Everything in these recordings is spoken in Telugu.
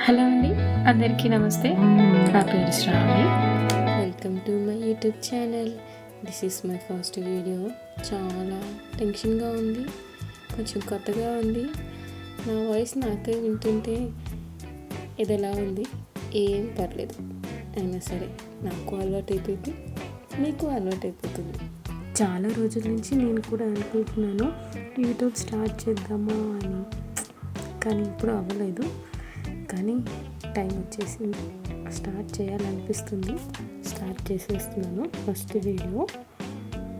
హలో అండి, అందరికీ నమస్తే. నా పేరు Shravani. Welcome to my YouTube channel. This is my first video. చాలా టెన్షన్గా ఉంది, కొంచెం కొత్తగా ఉంది. నా వాయిస్ నాకే వింటుంటే ఇది ఎలా ఉంది? ఏం పర్లేదు, అయినా సరే నాకు అలవాటు అయిపోయింది, మీకు అలవాటు అయిపోతుంది. చాలా రోజుల నుంచి నేను కూడా అనుకుంటున్నాను యూట్యూబ్ స్టార్ట్ చేద్దామా అని, కానీ ఇప్పుడు అవ్వలేదు. కానీ టైం వచ్చేసింది, స్టార్ట్ చేయాలనిపిస్తుంది. స్టార్ట్ చేసేస్తున్నాను. ఫస్ట్ వీడియో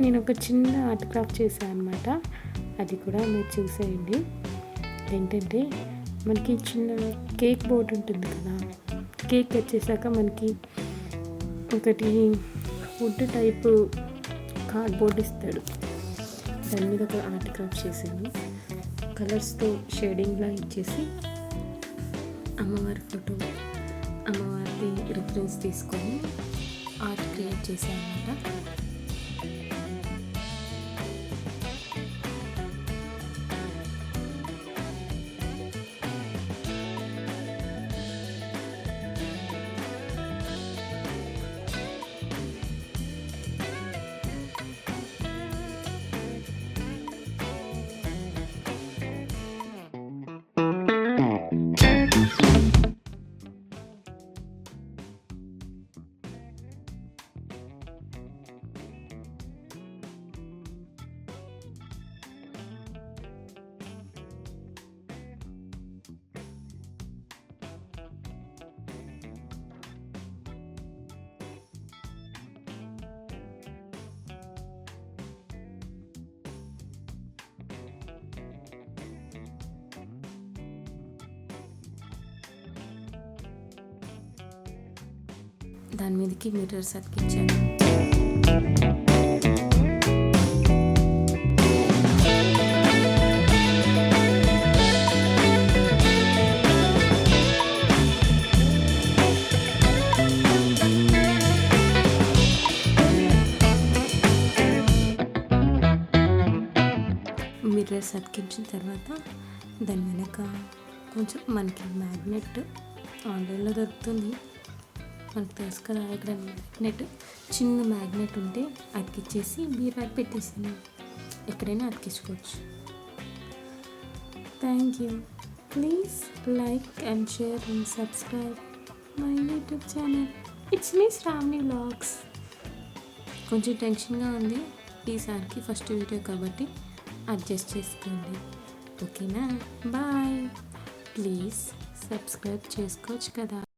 నేను ఒక చిన్న ఆర్ట్ క్రాఫ్ట్ చేశాను అనమాట. అది కూడా మీరు చూసేయండి. ఏంటంటే మనకి చిన్న కేక్ బోర్డ్ ఉంటుంది కదా, కేక్ వచ్చేసాక మనకి ఒకటి వుడ్ టైపు కార్డ్బోర్డ్ ఇస్తాడు. దాని మీద ఒక ఆర్ట్ క్రాఫ్ట్ చేశాను. కలర్స్తో షేడింగ్లా ఇచ్చేసి అమ్మవారి ఫోటో, అమ్మవారి రిఫరెన్స్ తీసుకొని ఆర్ట్ క్రియేట్ చేశాను అన్నమాట. దాని మీదకి మిర్రర్స్ అతికించాను. మిర్రర్స్ అతికించిన తర్వాత దాని వెనక కొంచెం మనకి మ్యాగ్నెట్ ఆన్లైన్లో దొరుకుతుంది, మనకు తెలుసు కదా. ఇక్కడ మ్యాగ్నెట్, చిన్న మ్యాగ్నెట్ ఉంటే అతికిచ్చేసి బీరాకి పెట్టేసాను. ఎక్కడైనా అతికించుకోవచ్చు. Thank you. Please like and share and subscribe my YouTube channel. It's me Shravani vlogs. కొంచెం టెన్షన్గా ఉంది ఈసారికి, ఫస్ట్ వీడియో కాబట్టి అడ్జస్ట్ చేసుకోండి, ఓకేనా? బాయ్. ప్లీజ్ సబ్స్క్రైబ్ చేసుకోవచ్చు కదా.